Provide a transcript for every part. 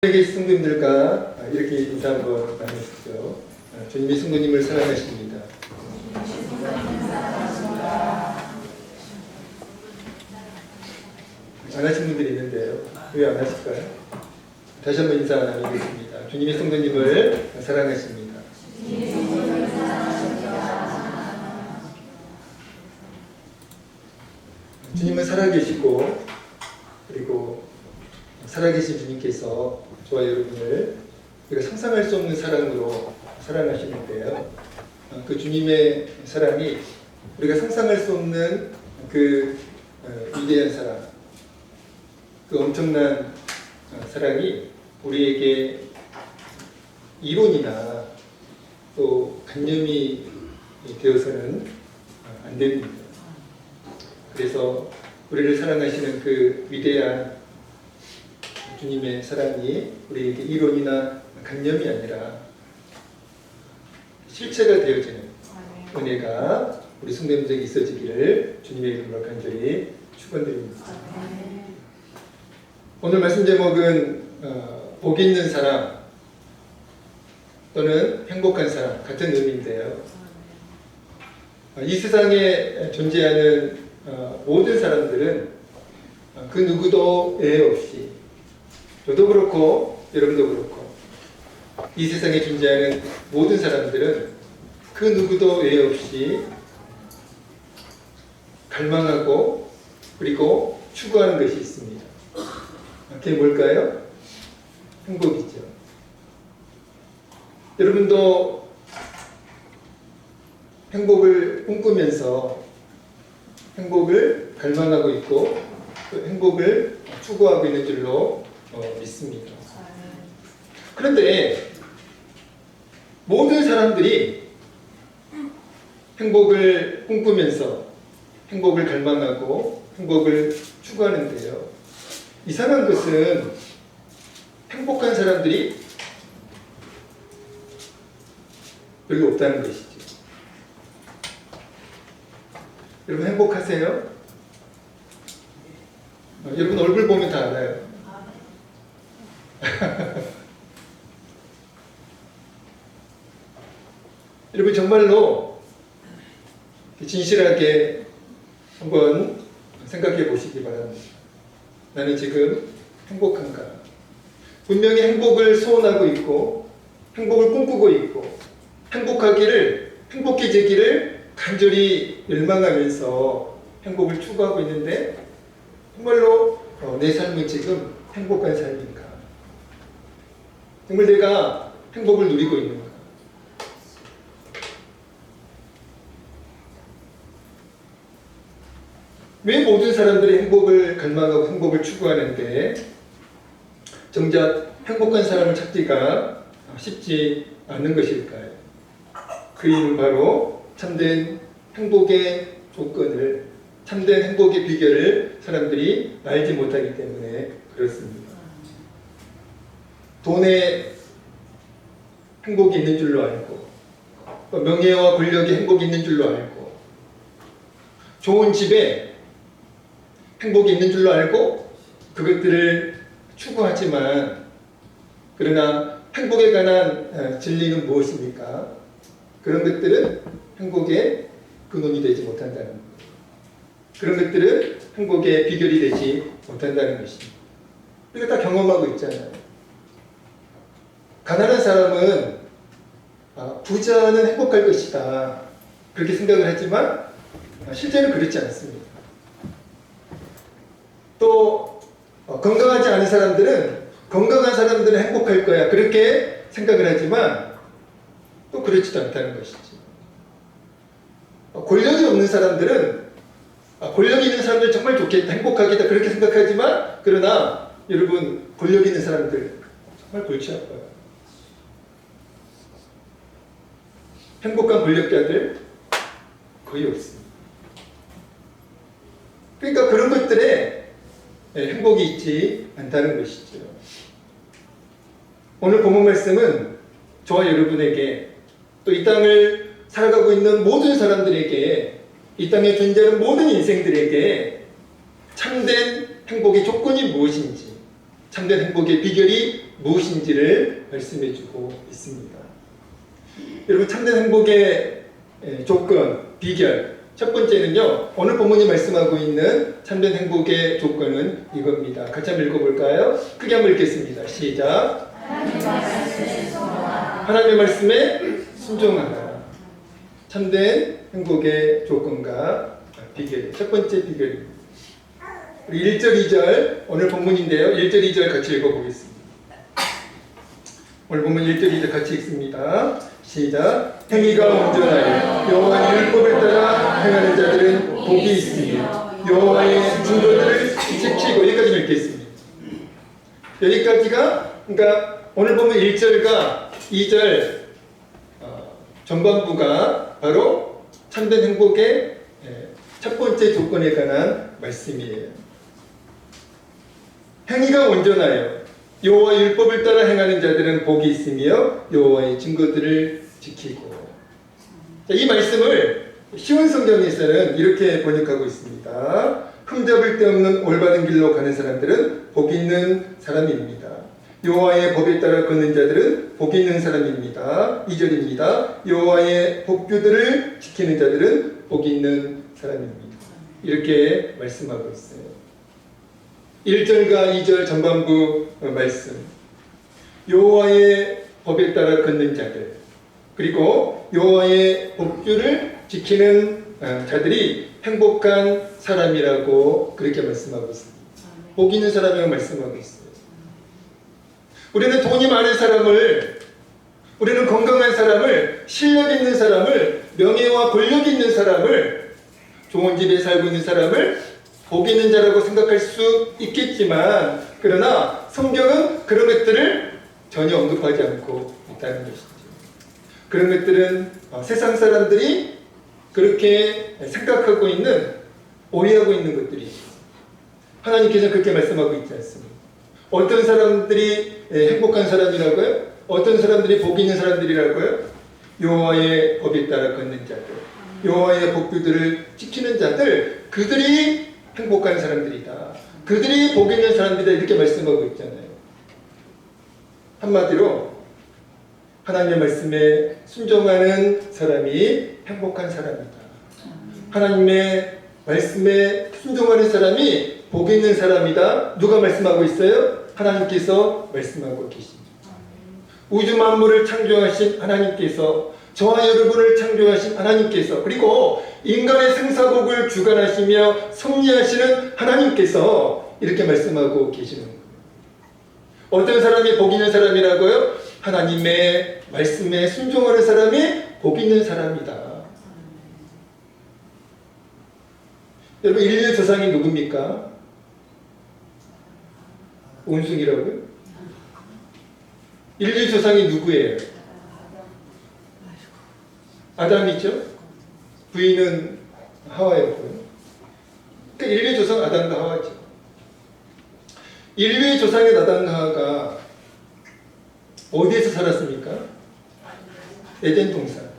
우리 성도님들과 이렇게 인사 한번 나누시죠. 주님이 성도님을 사랑하십니다. 안 하신 분들이 있는데요. 왜 안 하실까요? 다시 한번 인사 나누겠습니다. 주님이 성도님을 사랑하십니다. 주님은 살아계시고, 그리고 살아계신 주님께서 저와 여러분을 우리가 상상할 수 없는 사랑으로 사랑하시는데요. 그 주님의 사랑이 우리가 상상할 수 없는 그 위대한 사랑, 그 엄청난 사랑이 우리에게 이론이나 또 관념이 되어서는 안 됩니다. 그래서 우리를 사랑하시는 그 위대한 주님의 사랑이 우리에게 이론이나 관념이 아니라 실체가 되어지는 은혜가 우리 성도님들에게 있어지기를 주님의 이름으로 간절히 축원드립니다. 오늘 말씀 제목은 복 있는 사람 또는 행복한 사람 같은 의미인데요. 이 세상에 존재하는 모든 사람들은 그 누구도 예외 없이, 저도 그렇고 여러분도 그렇고, 이 세상에 존재하는 모든 사람들은 그 누구도 예외 없이 갈망하고 그리고 추구하는 것이 있습니다. 그게 뭘까요? 행복이죠. 여러분도 행복을 꿈꾸면서 행복을 갈망하고 있고 그 행복을 추구하고 있는 줄로 믿습니다. 그런데 모든 사람들이 행복을 꿈꾸면서 행복을 갈망하고 행복을 추구하는데요. 이상한 것은 행복한 사람들이 별로 없다는 것이죠. 여러분 행복하세요? 여러분 얼굴 보면 다 알아요. 여러분 정말로 진실하게 한번 생각해 보시기 바랍니다. 나는 지금 행복한가? 분명히 행복을 소원하고 있고 행복을 꿈꾸고 있고 행복해지기를 간절히 열망하면서 행복을 추구하고 있는데 정말로 내 삶은 지금 행복한 삶인가? 정말 내가 행복을 누리고 있는가? 왜 모든 사람들이 행복을 갈망하고 행복을 추구하는데 정작 행복한 사람을 찾기가 쉽지 않는 것일까요? 그 이유는 바로 참된 행복의 조건을, 참된 행복의 비결을 사람들이 알지 못하기 때문에 그렇습니다. 돈에 행복이 있는 줄로 알고, 명예와 권력에 행복이 있는 줄로 알고, 좋은 집에 행복이 있는 줄로 알고 그것들을 추구하지만, 그러나 행복에 관한 진리는 무엇입니까? 그런 것들은 행복의 근원이 되지 못한다는 것. 그런 것들은 행복의 비결이 되지 못한다는 것입니다. 우리가 다 경험하고 있잖아요. 가난한 사람은 부자는 행복할 것이다 그렇게 생각을 하지만 실제는 그렇지 않습니다. 또 건강하지 않은 사람들은 건강한 사람들은 행복할 거야 그렇게 생각을 하지만 또 그렇지도 않다는 것이지. 권력이 없는 사람들은 권력이 있는 사람들 정말 좋겠다, 행복하겠다 그렇게 생각하지만, 그러나 여러분 권력 있는 사람들 정말 골치 아파요. 행복한 권력자들 거의 없습니다. 그러니까 그런 것들에 행복이 있지 않다는 것이죠. 오늘 본문 말씀은 저와 여러분에게, 또 이 땅을 살아가고 있는 모든 사람들에게, 이 땅에 존재하는 모든 인생들에게 참된 행복의 조건이 무엇인지, 참된 행복의 비결이 무엇인지를 말씀해주고 있습니다. 여러분, 참된 행복의 조건, 비결. 첫 번째는요, 오늘 본문이 말씀하고 있는 참된 행복의 조건은 이겁니다. 같이 한번 읽어볼까요? 크게 한번 읽겠습니다. 시작. 하나님의 말씀에 순종하라. 참된 행복의 조건과 비결. 첫 번째 비결입니다. 우리 1절, 2절, 오늘 본문인데요. 1절, 2절 같이 읽어보겠습니다. 오늘 본문 1절, 2절 같이 읽습니다. 시작. 행위가 온전하여 여호와의 율법을 따라 행하는 자들은 복이 있으며 여호와의 증거들을 지키고, 여기까지 읽겠습니다. 여기까지가, 그러니까 오늘 보면 1절과 2절 전반부가 바로 참된 행복의 첫 번째 조건에 관한 말씀이에요. 행위가 온전하여 여호와의 율법을 따라 행하는 자들은 복이 있으며 여호와의 증거들을 지키고. 이 말씀을 쉬운 성경에서는 이렇게 번역하고 있습니다. 흠잡을 데 없는 올바른 길로 가는 사람들은 복이 있는 사람입니다. 여호와의 법에 따라 걷는 자들은 복이 있는 사람입니다. 2절입니다. 여호와의 법규들을 지키는 자들은 복이 있는 사람입니다. 이렇게 말씀하고 있어요. 1절과 2절 전반부 말씀. 여호와의 법에 따라 걷는 자들, 그리고 여호와의 법규를 지키는 자들이 행복한 사람이라고 그렇게 말씀하고 있습니다. 복 있는 사람이라고 말씀하고 있어요. 우리는 돈이 많은 사람을, 우리는 건강한 사람을, 실력 있는 사람을, 명예와 권력 있는 사람을, 좋은 집에 살고 있는 사람을 복 있는 자라고 생각할 수 있겠지만, 그러나 성경은 그런 것들을 전혀 언급하지 않고 있다는 것이죠. 그런 것들은 세상 사람들이 그렇게 생각하고 있는, 오해하고 있는 것들이죠. 하나님께서는 그렇게 말씀하고 있지 않습니다. 어떤 사람들이 행복한 사람이라고요? 어떤 사람들이 복 있는 사람들이라고요? 여호와의 법에 따라 걷는 자들, 여호와의 법규들을 지키는 자들, 그들이 행복한 사람들이다. 그들이 복 있는 사람들이다. 이렇게 말씀하고 있잖아요. 한마디로 하나님의 말씀에 순종하는 사람이 행복한 사람이다. 하나님의 말씀에 순종하는 사람이 복 있는 사람이다. 누가 말씀하고 있어요? 하나님께서 말씀하고 계십니다. 우주 만물을 창조하신 하나님께서, 저와 여러분을 창조하신 하나님께서, 그리고 인간의 생사복을 주관하시며 섭리하시는 하나님께서 이렇게 말씀하고 계시는 거예요. 어떤 사람이 복 있는 사람이라고요? 하나님의 말씀에 순종하는 사람이 복 있는 사람이다. 여러분, 인류의 조상이 누굽니까? 원숭이라고요? 인류의 조상이 누구예요? 아담이죠? 부인은 하와였고요. 그러니까 인류의 조상 아담과 하와죠. 인류의 조상의 아담과 하와가 어디에서 살았습니까? 에덴 동산.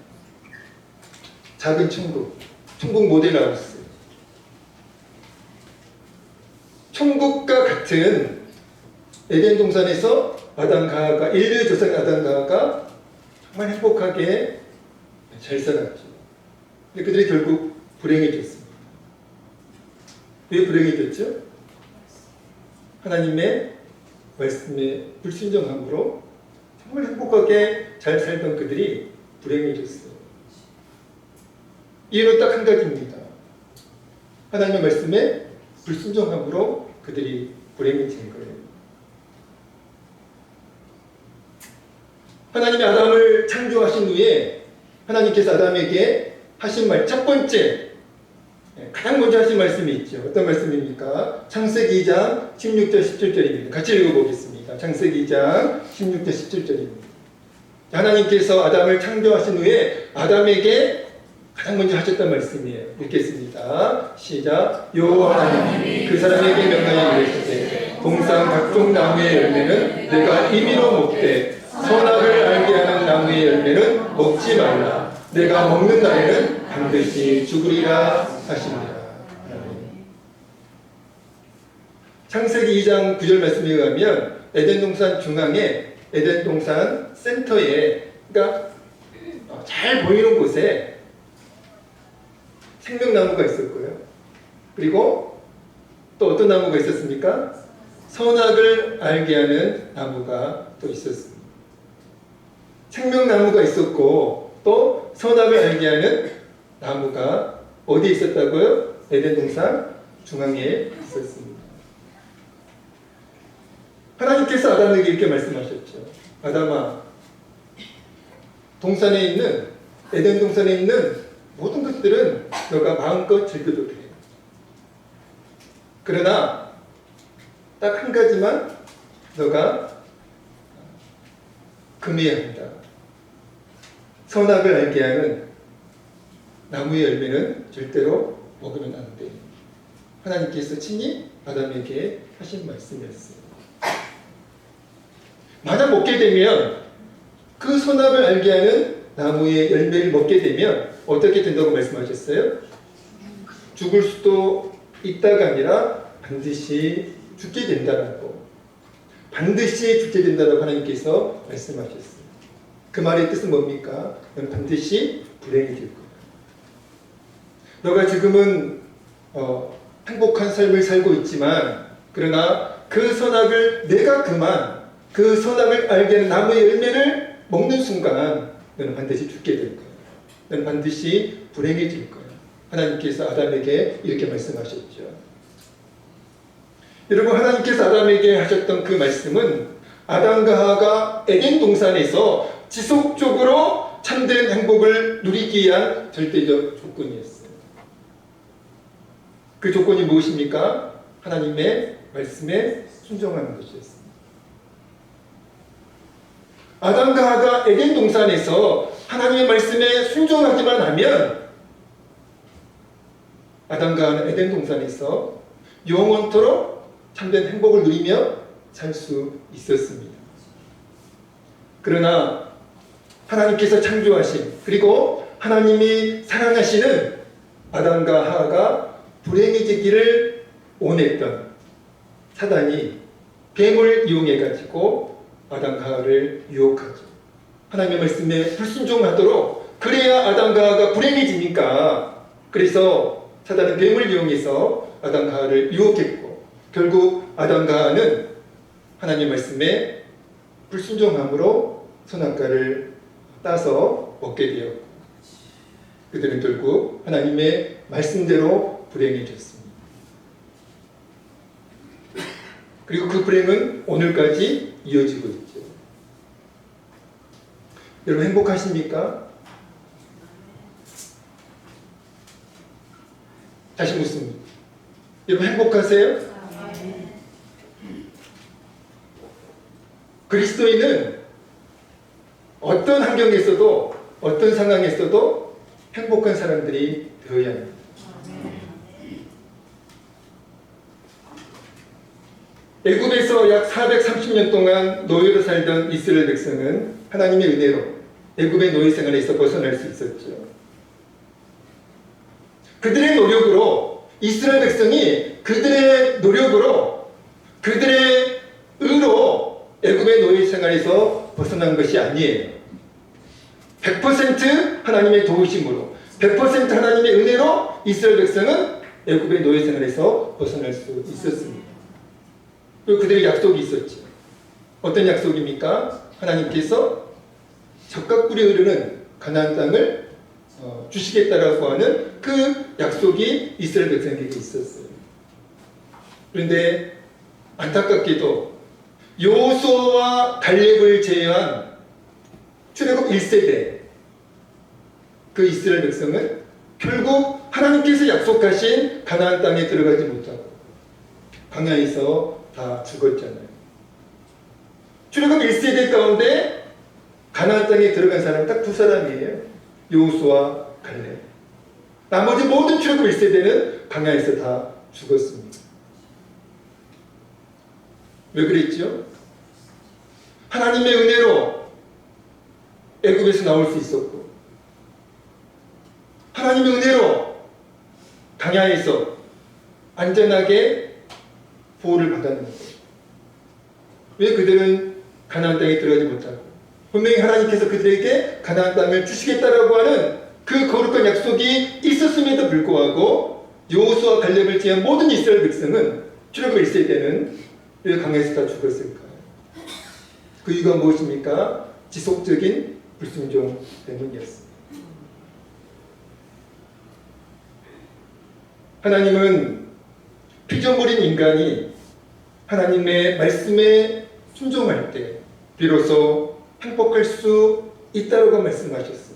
작은 천국. 천국 모델하우스. 천국과 같은 에덴 동산에서 아담과 하와가, 인류의 조상의 아담과 하와가 정말 행복하게 잘 살았죠. 근데 그들이 결국 불행해졌습니다. 왜 불행해졌죠? 하나님의 말씀에 불순종함으로 정말 행복하게 잘 살던 그들이 불행해졌어요. 이유는 딱 한 가지입니다. 하나님의 말씀에 불순종함으로 그들이 불행해진 거예요. 하나님이 아담을 창조하신 후에 하나님께서 아담에게 하신 말, 첫 번째, 가장 먼저 하신 말씀이 있죠. 어떤 말씀입니까? 창세기 2장 16절 17절입니다. 같이 읽어보겠습니다. 창세기 2장 16절 17절입니다. 하나님께서 아담을 창조하신 후에 아담에게 가장 먼저 하셨던 말씀이에요. 읽겠습니다. 시작. 여호와 하나님이 그 사람에게 명하여 이르시되 동산 각종 나무의 열매는 내가 임의로 먹되 선악을 알게 하는 나무의 열매는 먹지 말라. 내가 먹는 날에는 반드시 죽으리라 하십니다. 창세기 2장 9절 말씀에 의하면 에덴 동산 중앙에 에덴 동산 센터에 그러니까 잘 보이는 곳에 생명나무가 있었고요. 그리고 또 어떤 나무가 있었습니까? 선악을 알게 하는 나무가 또 있었습니다. 생명나무가 있었고 또 선악을 알게 하는 나무가 어디에 있었다고요? 에덴 동산 중앙에 있었습니다. 하나님께서 아담에게 이렇게 말씀하셨죠. 아담아, 동산에 있는 에덴 동산에 있는 모든 것들은 너가 마음껏 즐겨도 돼. 그러나 딱 한 가지만 너가 금해야 한다. 선악을 알게 하는 나무의 열매는 절대로 먹으면 안 돼. 하나님께서 친히 아담에게 하신 말씀이었어요. 만약 먹게 되면 그 선악을 알게 하는 나무의 열매를 먹게 되면 어떻게 된다고 말씀하셨어요? 죽을 수도 있다가 아니라 반드시 죽게 된다라고. 반드시 죽게 된다라고 하나님께서 말씀하셨어요. 그 말의 뜻은 뭡니까? 넌 반드시 불행이 될 거야. 너가 지금은 행복한 삶을 살고 있지만 그러나 그 선악을 내가 그만 그 선악을 알게 하는 나무의 열매를 먹는 순간 너는 반드시 죽게 될 거야. 너는 반드시 불행해질 거야. 하나님께서 아담에게 이렇게 말씀하셨죠. 여러분, 하나님께서 아담에게 하셨던 그 말씀은 아담과 하와가 에덴 동산에서 지속적으로 참된 행복을 누리기 위한 절대적 조건이었어요. 그 조건이 무엇입니까? 하나님의 말씀에 순종하는 것이었습니다. 아담과 하와가 에덴 동산에서 하나님의 말씀에 순종하기만 하면 아담과 하와는 에덴 동산에서 영원토록 참된 행복을 누리며 살 수 있었습니다. 그러나 하나님께서 창조하신 그리고 하나님이 사랑하시는 아담과 하와가 불행해지기를 원했던 사단이 뱀을 이용해 가지고 아담과 하와를 유혹하죠. 하나님의 말씀에 불순종하도록 그래야 아담과 하와가 불행해지니까 그래서 사단은 뱀을 이용해서 아담과 하와를 유혹했고 결국 아담과 하와는 하나님의 말씀에 불순종함으로 선악과를 따서 먹게 되었고 그들은 결국 하나님의 말씀대로 불행해졌습니다. 그리고 그 불행은 오늘까지 이어지고 있죠. 여러분 행복하십니까? 다시 묻습니다. 여러분 행복하세요? 그리스도인은 어떤 환경에서도 어떤 상황에서도 행복한 사람들이 되어야 합니다. 애굽에서 약 430년 동안 노예로 살던 이스라엘 백성은 하나님의 은혜로 애굽의 노예 생활에서 벗어날 수 있었죠. 그들의 노력으로 이스라엘 백성이 그들의 노력으로 그들의 의로 애굽의 노예 생활에서 벗어난 것이 아니에요. 100% 하나님의 도우심으로 100% 하나님의 은혜로 이스라엘 백성은 애굽의 노예 생활에서 벗어날 수 있었습니다. 그리고 그들의 약속이 있었죠. 어떤 약속입니까? 하나님께서 적과 꿀이 흐르는 가나안 땅을 주시겠다라고 하는 그 약속이 이스라엘 백성에게 있었어요. 그런데 안타깝게도 여호수아와 갈렙을 제외한 출애굽 1세대 그 이스라엘 백성은 결국 하나님께서 약속하신 가나안 땅에 들어가지 못하고 광야에서 다 죽었잖아요. 출애굽 1세대 가운데 가나안 땅에 들어간 사람은 딱 두 사람이에요. 여호수아, 갈렙. 나머지 모든 출애굽 1세대는 광야에서 다 죽었습니다. 왜 그랬죠? 하나님의 은혜로 애굽에서 나올 수 있었고 하나님의 은혜로 광야에서 안전하게 보호를 받았는 거예요. 왜 그들은 가나안 땅에 들어가지 못하고 분명히 하나님께서 그들에게 가나안 땅을 주시겠다라고 하는 그 거룩한 약속이 있었음에도 불구하고 여호수아 갈렙을 제한 모든 이스라엘 백성은 출애굽 1세 때는 왜 강에서 다 죽었을까요? 그 이유가 무엇입니까? 지속적인 불순종 때문이었습니다. 하나님은 피조물인 인간이 하나님의 말씀에 순종할 때 비로소 행복할 수 있다고 말씀하셨어요.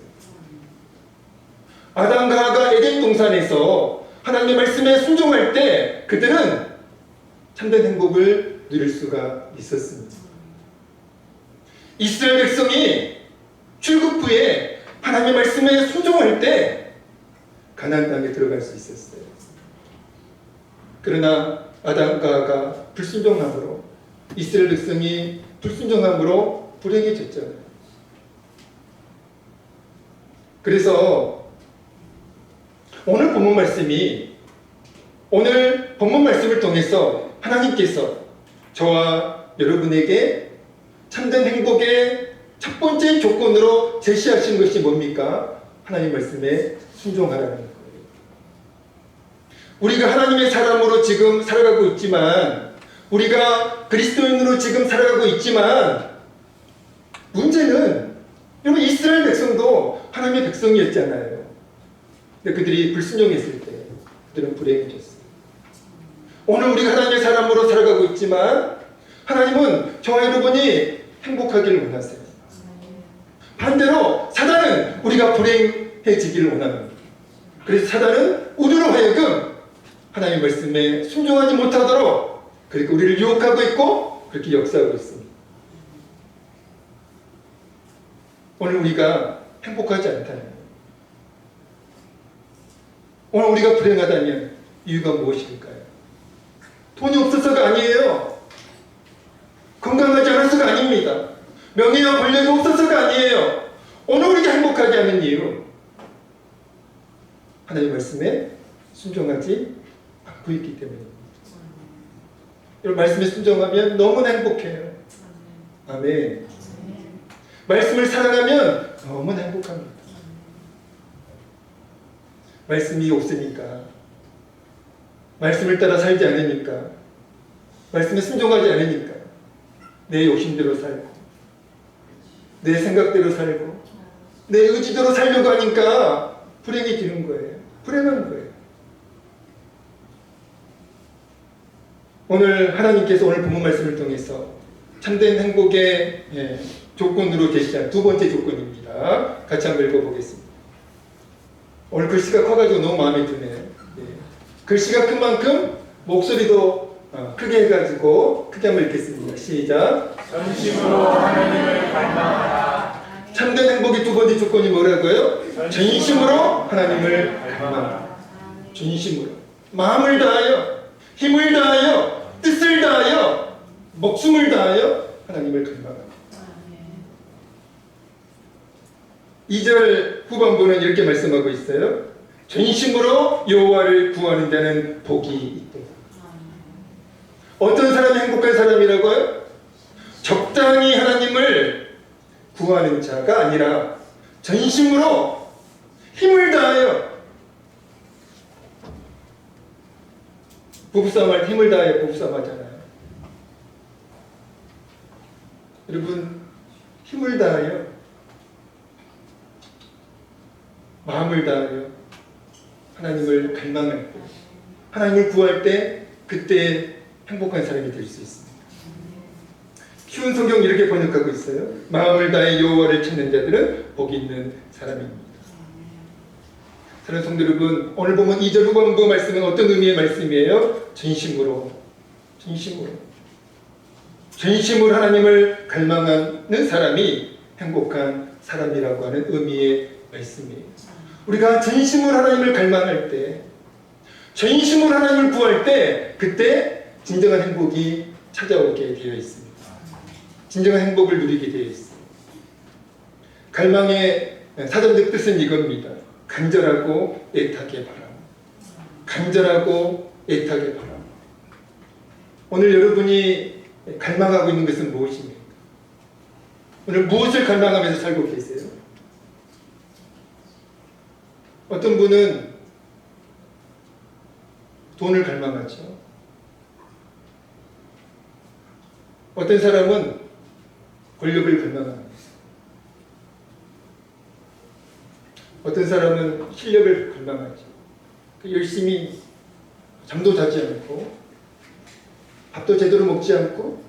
아담과 하가 에덴 동산에서 하나님의 말씀에 순종할 때 그들은 참된 행복을 누릴 수가 있었습니다. 이스라엘 백성이 출국 후에 하나님의 말씀에 순종할 때 가나안 땅에 들어갈 수 있었어요. 그러나 아담과 하가 불순종함으로 이스라엘 백성이 불순종함으로 불행해졌잖아요. 그래서 오늘 본문 말씀을 통해서 하나님께서 저와 여러분에게 참된 행복의 첫 번째 조건으로 제시하신 것이 뭡니까? 하나님 말씀에 순종하라는 거예요. 우리가 하나님의 사람으로 지금 살아가고 있지만, 우리가 그리스도인으로 지금 살아가고 있지만, 문제는 여러분 이스라엘 백성도 하나님의 백성이었잖아요. 근데 그들이 불순종했을 때 그들은 불행해졌어요. 오늘 우리가 하나님의 사람으로 살아가고 있지만 하나님은 저와 여러분이 행복하기를 원하세요. 반대로 사단은 우리가 불행해지기를 원합니다. 그래서 사단은 우리로 하여금 하나님의 말씀에 순종하지 못하도록 그렇게 우리를 유혹하고 있고 그렇게 역사하고 있습니다. 오늘 우리가 행복하지 않다면, 오늘 우리가 불행하다면 이유가 무엇일까요? 돈이 없어서가 아니에요. 건강하지 않아서가 아닙니다. 명예와 권력이 없어서가 아니에요. 오늘 우리가 행복하지 않은 이유, 하나님의 말씀에 순종하지 않고 있기 때문입니다. 여러분 말씀에 순종하면 너무나 행복해요. 아멘. 말씀을 사랑하면 너무나 행복합니다. 말씀이 없으니까, 말씀을 따라 살지 않으니까, 말씀에 순종하지 않으니까 내 욕심대로 살고 내 생각대로 살고 내 의지대로 살려고 하니까 불행해지는 거예요. 불행한 거예요. 오늘 하나님께서 오늘 본문 말씀을 통해서 참된 행복의 조건으로 제시한 두 번째 조건입니다. 같이 한번 읽어보겠습니다. 오늘 글씨가 커가지고 너무 마음에 드네요. 글씨가 큰 만큼 목소리도 크게 해가지고 크게 한번 읽겠습니다. 시작. 전심으로 하나님을 갈망하라. 참된 행복의 두 번째 조건이 뭐라고요? 전심으로 하나님을 갈망하라. 전심으로, 마음을 다하여, 힘을 다하여, 뜻을 다하여, 목숨을 다하여 하나님을 갈망하라. 2절 후반부는 이렇게 말씀하고 있어요. 전심으로 여호와를 구하는 자는 복이 있다. 어떤 사람이 행복한 사람이라고요? 적당히 하나님을 구하는 자가 아니라 전심으로 힘을 다하여, 부부싸움 할 때 힘을 다하여 부부싸움 하잖아요. 여러분 힘을 다하여, 마음을 다하여 하나님을 갈망할 때, 하나님을 구할 때 그때 행복한 사람이 될 수 있습니다. 쉬운 성경 이렇게 번역하고 있어요. 마음을 다해 여호와를 찾는 자들은 복이 있는 사람입니다. 사랑하는 성도 여러분, 오늘 보면 2절 후반부 말씀은 어떤 의미의 말씀이에요? 전심으로 하나님을 갈망하는 사람이 행복한 사람이라고 하는 의미의 말씀이에요. 우리가 전심으로 하나님을 갈망할 때, 전심으로 하나님을 구할 때 그때 진정한 행복이 찾아오게 되어 있습니다. 진정한 행복을 누리게 되어 있습니다. 갈망의 사전적 뜻은 이겁니다. 간절하고 애타게 바람. 간절하고 애타게 바람. 오늘 여러분이 갈망하고 있는 것은 무엇입니까? 오늘 무엇을 갈망하면서 살고 계세요? 어떤 분은 돈을 갈망하죠. 어떤 사람은 권력을 갈망합니다. 어떤 사람은 실력을 갈망하죠. 열심히 잠도 자지 않고 밥도 제대로 먹지 않고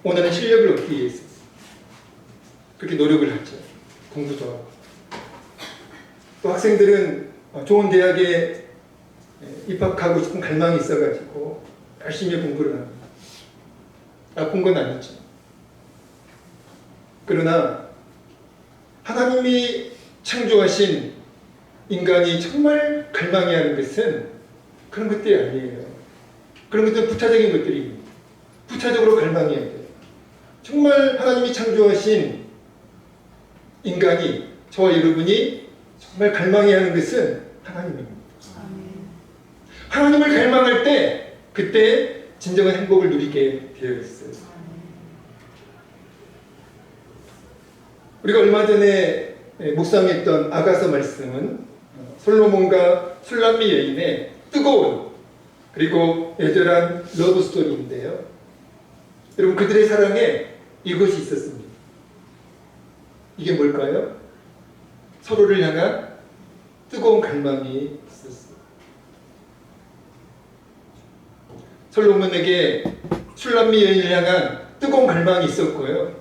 원하는 실력을 얻기 위해서 그렇게 노력을 하죠. 공부도 하고. 또 학생들은 좋은 대학에 입학하고 싶은 갈망이 있어가지고 열심히 공부를 합니다. 나쁜 건 아니죠. 그러나 하나님이 창조하신 인간이 정말 갈망해야 하는 것은 그런 것들이 아니에요. 그런 것들은 부차적인 것들입니다. 부차적으로 갈망해야 돼요. 정말 하나님이 창조하신 인간이, 저와 여러분이 정말 갈망해야 하는 것은 하나님입니다. 하나님을 갈망할 때 그때 진정한 행복을 누리게 되어 있어요. 우리가 얼마 전에 묵상했던 아가서 말씀은 솔로몬과 술람미 여인의 뜨거운 그리고 애절한 러브 스토리인데요. 여러분, 그들의 사랑에 이것이 있었습니다. 이게 뭘까요? 서로를 향한 뜨거운 갈망이 있었어요. 솔로몬에게 술람미 여인을 향한 뜨거운 갈망이 있었고요.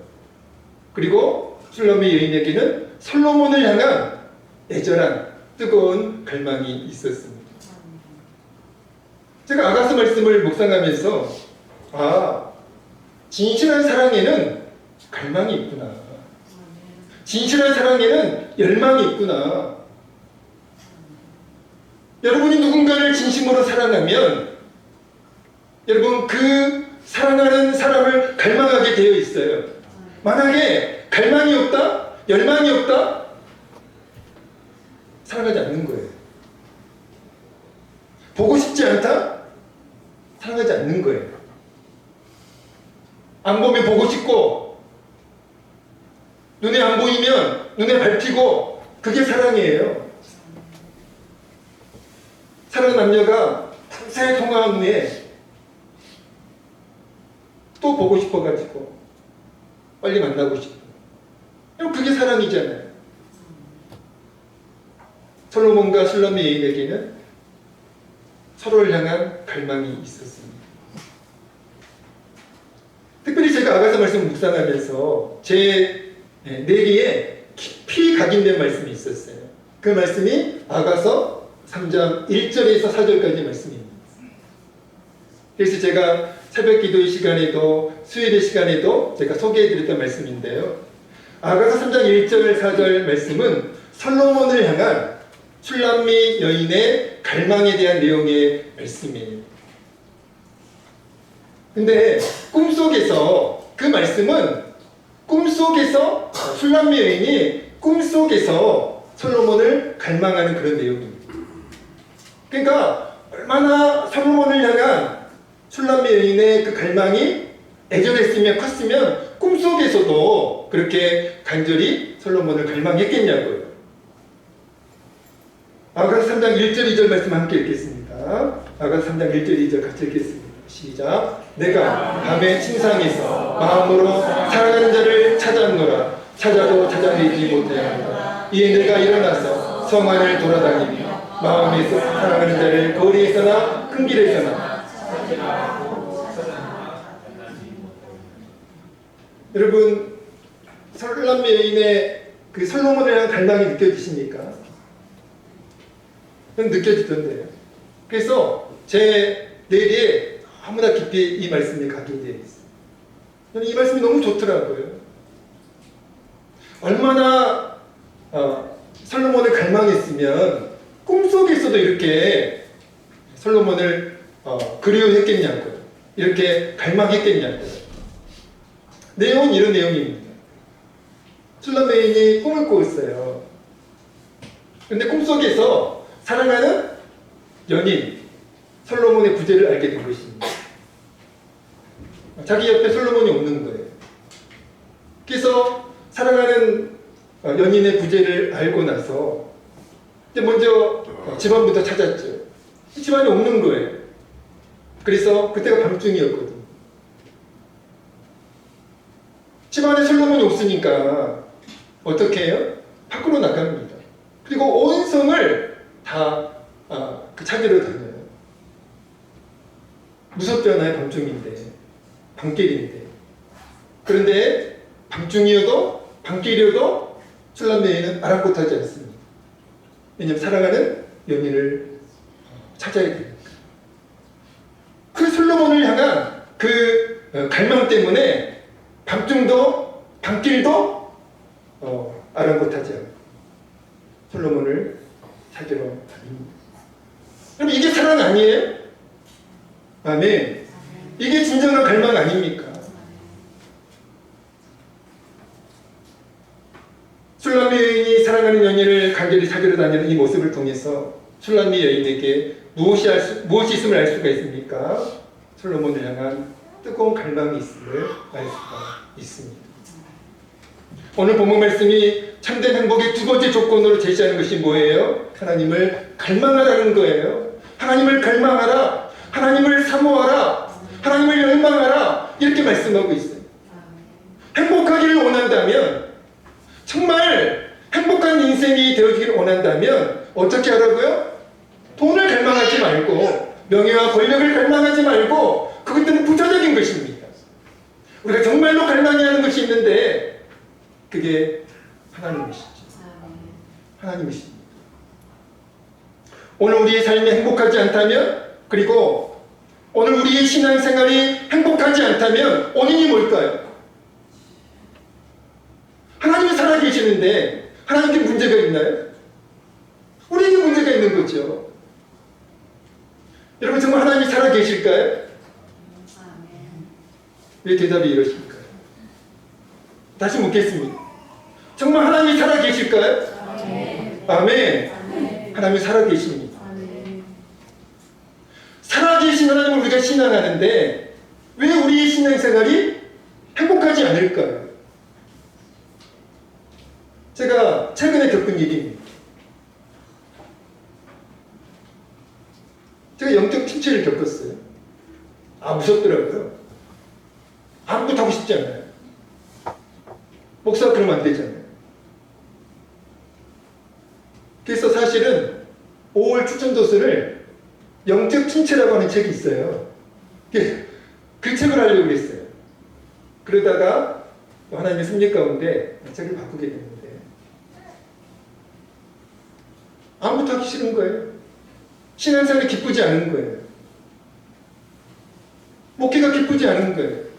그리고 술람미 여인에게는 솔로몬을 향한 애절한 뜨거운 갈망이 있었습니다. 제가 아가서 말씀을 묵상하면서 진실한 사랑에는 갈망이 있구나. 진실한 사랑에는 열망이 있구나. 여러분이 누군가를 진심으로 사랑하면 여러분 그 사랑하는 사람을 갈망하게 되어 있어요. 만약에 갈망이 없다, 열망이 없다, 사랑하지 않는 거예요. 보고 싶지 않다, 사랑하지 않는 거예요. 안 보면 보고 싶고 눈에 안 보이면 눈에 밟히고 그게 사랑이에요. 사랑 남녀가 밤새 통화한 후에 또 보고 싶어가지고 빨리 만나고 싶어. 그게 사랑이잖아요. 솔로몬과 술람미 여인에게는 서로를 향한 갈망이 있었습니다. 특별히 제가 아가서 말씀을 묵상하면서 제 뇌리에 깊이 각인된 말씀이 있었어요. 그 말씀이 아가서 3장 1절에서 4절까지 말씀입니다. 그래서 제가 새벽 기도의 시간에도 수요일의 시간에도 제가 소개해드렸던 말씀인데요. 아가서 3장 1절 4절 말씀은 솔로몬을 향한 술람미 여인의 갈망에 대한 내용의 말씀이에요. 근데 꿈속에서 그 말씀은 꿈속에서 술람미 여인이 꿈속에서 솔로몬을 갈망하는 그런 내용입니다. 그러니까 얼마나 솔로몬을 향한 술람미 여인의 그 갈망이 애절했으면 컸으면 꿈속에서도 그렇게 간절히 솔로몬을 갈망했겠냐고요. 아가서 3장 1절 2절 말씀 함께 읽겠습니다. 아가서 3장 1절 2절 같이 읽겠습니다. 시작. 내가 밤의 침상에서 마음으로 사랑하는 자를 찾았노라. 찾아도 찾아내지 못하였노라. 이에 내가 일어나서 성안을 돌아다니며 마음에서 사랑하는 자를 거리에서나 큰 길에서나. 여러분, 술람미 여인의 그 솔로몬에 대한 갈망이 느껴지십니까? 저는 느껴지던데요. 그래서 제 뇌리에 너무나 깊이 이 말씀이 각인되어 있어요. 저는 이 말씀이 너무 좋더라고요. 얼마나 솔로몬을 갈망했으면 꿈속에서도 이렇게 솔로몬을 그리워했겠냐고요. 이렇게 갈망했겠냐고요. 내용은 이런 내용입니다. 술람미 여인이 꿈을 꾸었어요. 그런데 꿈속에서 사랑하는 연인 솔로몬의 부재를 알게 된 것입니다. 자기 옆에 솔로몬이 없는 거예요. 그래서 사랑하는 연인의 부재를 알고 나서 이제 먼저 집안부터 찾았죠. 집안이 없는 거예요. 그래서 그때가 밤중이었거든요. 집안에 솔로몬이 없으니까 어떻게 해요? 밖으로 나갑니다. 그리고 온 성을 다 찾으러 다녀요. 무섭잖아요. 밤중인데, 밤길인데. 그런데 밤중이어도 밤길이어도 술람 여인은 아랑곳하지 않습니다. 왜냐하면 사랑하는 연인을 찾아야 되니까. 그 솔로몬을 향한 그 갈망 때문에 밤중도 밤길도 아랑곳하지 않고 솔로몬을 찾으러 다닙니다. 그럼 이게 사랑 아니에요? 아멘. 이게 진정한 갈망 아닙니까? 술람미 여인이 사랑하는 연인을 간절히 찾으러 다니는 이 모습을 통해서 술람미 여인에게 무엇이 있음을 알 수가 있습니까? 솔로몬을 향한 뜨거운 갈망이 있음을 알 수가 있습니다. 오늘 본문 말씀이 참된 행복의 두 번째 조건으로 제시하는 것이 뭐예요? 하나님을 갈망하라는 거예요. 하나님을 갈망하라, 하나님을 사모하라, 하나님을 열망하라, 이렇게 말씀하고 있어요. 행복하기를 원한다면, 정말 행복한 인생이 되어지기를 원한다면 어떻게 하라고요? 돈을 갈망하지 말고, 명예와 권력을 갈망하지 말고, 그것들은 부차적인 것입니다. 우리가 정말로 갈망해야 하는 것이 있는데 그게 하나님이시죠. 하나님이십니다. 오늘 우리의 삶이 행복하지 않다면, 그리고 오늘 우리의 신앙생활이 행복하지 않다면 원인이 뭘까요? 하나님이 살아계시는데 하나님께 문제가 있나요? 우리에게 문제가 있는 거죠. 여러분, 정말 하나님이 살아계실까요? 왜 대답이 이러실까요? 다시 묻겠습니다. 정말 하나님이 살아계실까요? 아멘. 하나님이 살아계십니다. 살아계신 하나님을 우리가 신앙하는데 왜 우리의 신앙생활이 행복하지 않을까요? 제가 최근에 겪은 일입니다. 제가 영적 침체를 겪었어요. 무섭더라고요. 아무것도 하고 싶지 않아요. 목사가 그러면 안 되잖아요. 그래서 사실은 5월 추천도서를 영적 침체라고 하는 책이 있어요. 그 책을 하려고 그랬어요. 그러다가 하나님의 섭리 가운데 책을 바꾸게 됐는데 아무것도 하기 싫은 거예요. 신앙생활이 기쁘지 않은 거예요. 목회가 기쁘지 않은 거예요.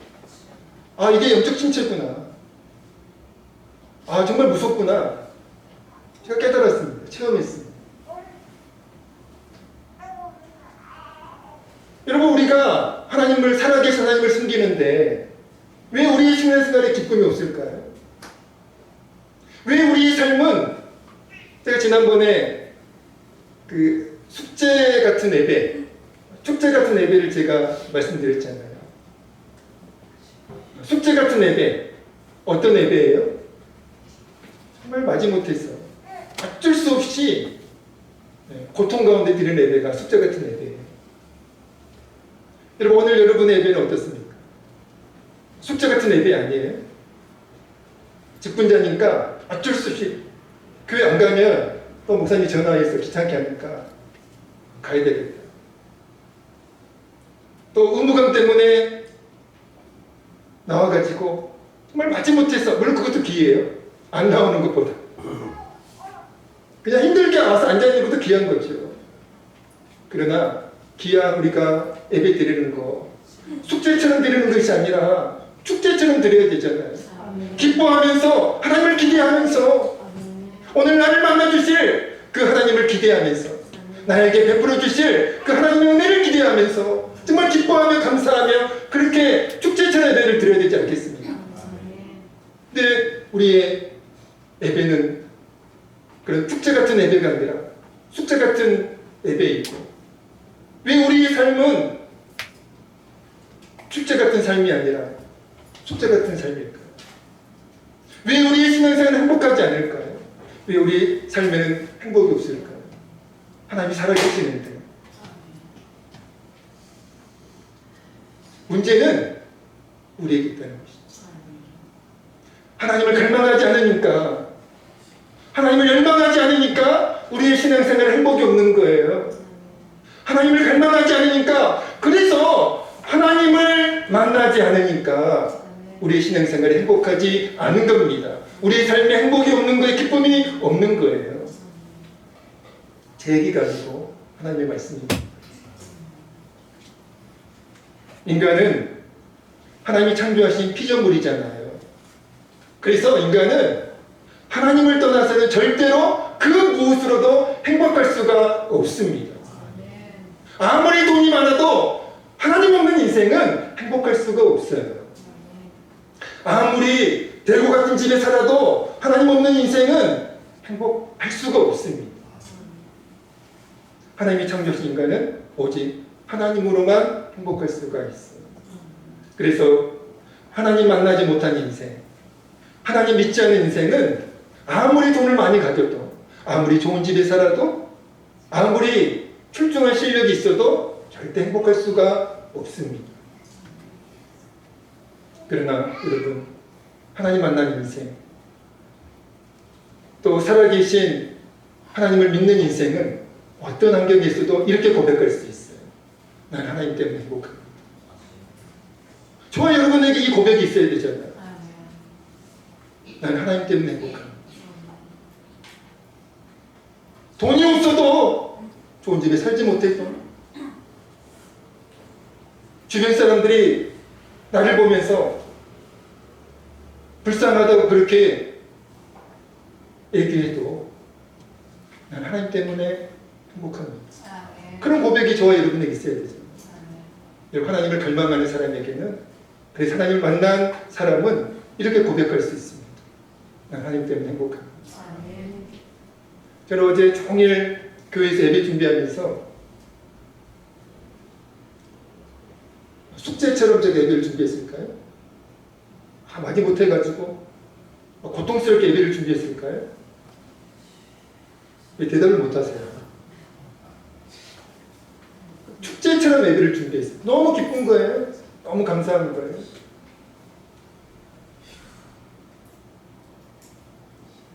이게 영적 침체구나. 정말 무섭구나. 제가 깨달았습니다. 체험했습니다. 여러분, 우리가 하나님을 살아계신 하나님을 숨기는데 왜 우리의 신앙생활에 기쁨이 없을까요? 왜 우리의 삶은, 제가 지난번에 그 축제 같은 예배를 제가 말씀드렸잖아요. 숙제 같은 예배, 어떤 예배예요? 정말 마지못해서 어쩔 수 없이 고통 가운데 드리는 예배가 숙제 같은 예배예요. 여러분, 오늘 여러분의 예배는 어떻습니까? 숙제 같은 예배 아니에요? 직분자니까 어쩔 수 없이 교회 안 가면 또 목사님이 전화해서 귀찮게 하니까 가야 되겠다. 또 의무감 때문에 나와가지고 정말 마지못해서, 물론 그것도 기회예요. 안 나오는 것보다 그냥 힘들게 와서 앉아있는 것도 귀한 거죠. 그러나 귀한 우리가 예배 드리는 거 숙제처럼 드리는 것이 아니라 축제처럼 드려야 되잖아요. 기뻐하면서, 하나님을 기대하면서, 오늘 나를 만나주실 그 하나님을 기대하면서, 나에게 베풀어 주실 그 하나님의 은혜를 기대하면서 정말 기뻐하며 감사하며 그렇게 축제처럼 예배를 드려야 되지 않겠습니까? 근데 우리의 예배는 그런 축제 같은 예배가 아니라 숙제 같은 예배이고, 왜 우리의 삶은 축제 축제 같은 삶이 아니라 숙제 같은 삶일까요? 왜 우리의 신앙생활은 행복하지 않을까요? 왜 우리 삶에는 행복이 없을까요? 하나님이 살아계시는데. 문제는 우리에게 있다는 것이죠. 하나님을 갈망하지 않으니까, 하나님을 열망하지 않으니까 우리의 신앙생활에 행복이 없는 거예요. 하나님을 갈망하지 않으니까, 그래서 하나님을 만나지 않으니까 우리의 신앙생활이 행복하지 않은 겁니다. 우리의 삶에 행복이 없는 거에 기쁨이 없는 거예요. 제 얘기가 아니고 하나님의 말씀입니다. 인간은 하나님이 창조하신 피조물이잖아요. 그래서 인간은 하나님을 떠나서는 절대로 그 무엇으로도 행복할 수가 없습니다. 아무리 돈이 많아도 하나님 없는 인생은 행복할 수가 없어요. 아무리 대고 같은 집에 살아도 하나님 없는 인생은 행복할 수가 없습니다. 하나님이 창조하신 인간은 오직 하나님으로만 행복할 수가 있어요. 그래서 하나님 만나지 못한 인생, 하나님 믿지 않는 인생은 아무리 돈을 많이 가져도, 아무리 좋은 집에 살아도, 아무리 출중한 실력이 있어도 절대 행복할 수가 없습니다. 그러나 여러분, 하나님 만난 인생, 또 살아계신 하나님을 믿는 인생은 어떤 환경에 있어도 이렇게 고백할 수 있어요. 난 하나님 때문에 행복합니다. 저와 여러분에게 이 고백이 있어야 되잖아요. 난 하나님 때문에 행복합니다. 돈이 없어도 좋은 집에 살지 못해도 주변 사람들이 나를 보면서 불쌍하다고 그렇게 얘기해도 난 하나님 때문에 행복합니다. 그런 고백이 저와 여러분에게 있어야 되죠. 하나님을 갈망하는 사람에게는, 그래서 하나님을 만난 사람은 이렇게 고백할 수 있습니다. 난 하나님 때문에 행복합니다. 저는 어제 종일 교회에서 예배 준비하면서 숙제처럼 제가 예배를 준비했을까요? 많이 못해가지고 고통스럽게 예배를 준비했을까요? 왜 대답을 못하세요? 축제처럼 예배를 준비했어요. 너무 기쁜 거예요. 너무 감사한 거예요.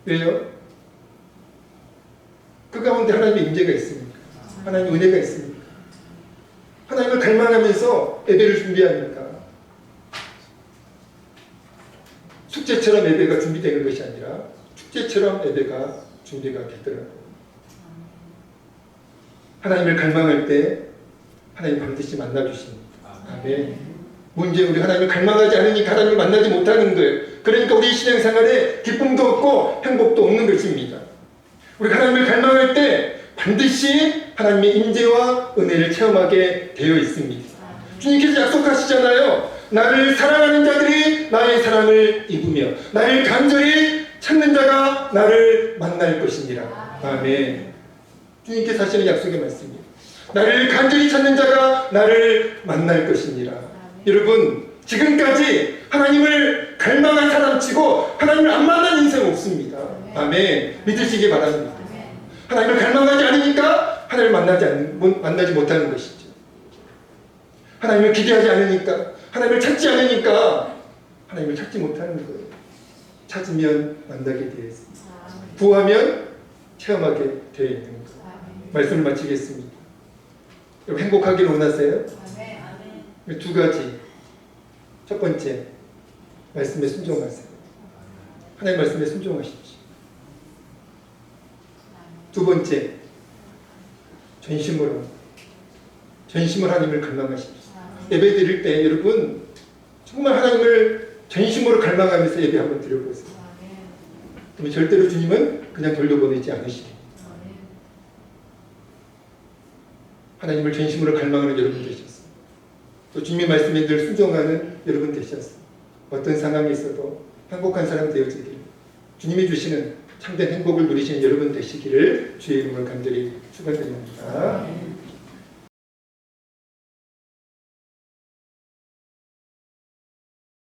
왜요? 그 가운데 하나님의 임재가 있으니까, 하나님의 은혜가 있으니까, 하나님을 갈망하면서 예배를 준비하니까. 숙제처럼 예배가 준비되는 것이 아니라 축제처럼 예배가 준비가 되더라고요. 하나님을 갈망할 때 하나님 반드시 만나주십니다. 아멘. 문제는 우리 하나님을 갈망하지 않으니까 하나님을 만나지 못하는 거예요. 그러니까 우리 신앙생활에 기쁨도 없고 행복도 없는 것입니다. 우리가 하나님을 갈망할 때 반드시 하나님의 임재와 은혜를 체험하게 되어 있습니다. 주님께서 약속하시잖아요. 나를 사랑하는 자들이 나의 사랑을 입으며 나를 간절히 찾는 자가 나를 만날 것이니라. 아멘. 주님께서 하시는 약속의 말씀입니다. 나를 간절히 찾는 자가 나를 만날 것이니라. 여러분, 지금까지 하나님을 갈망한 사람치고 하나님을 안 만난 인생 없습니다. 아멘. 믿으시기 바랍니다. 하나님을 갈망하지 않으니까 하나님을 만나지 못하는 것이죠. 하나님을 기대하지 않으니까, 하나님을 찾지 않으니까 하나님을 찾지 못하는 거예요. 찾으면 만나게 되어 있습니다. 구하면 체험하게 되어 있는 거예요. 말씀을 마치겠습니다. 여러분, 행복하기를 원하세요? 두 가지. 첫 번째, 말씀에 순종하세요. 하나님 말씀에 순종하십시오. 두 번째, 전심으로 하나님을 갈망하십시오. 예배 드릴 때 여러분 정말 하나님을 전심으로 갈망하면서 예배 한번 드려보세요. 그러면 절대로 주님은 그냥 돌려보내지 않으십니다. 하나님을 전심으로 갈망하는 여러분 되셨어요. 또 주님의 말씀에 늘 순종하는 여러분 되셨어요. 어떤 상황에 있어도 행복한 사람 되어지길, 주님이 주시는 참된 행복을 누리시는 여러분 되시기를 주의 이름으로 간절히 축원드립니다.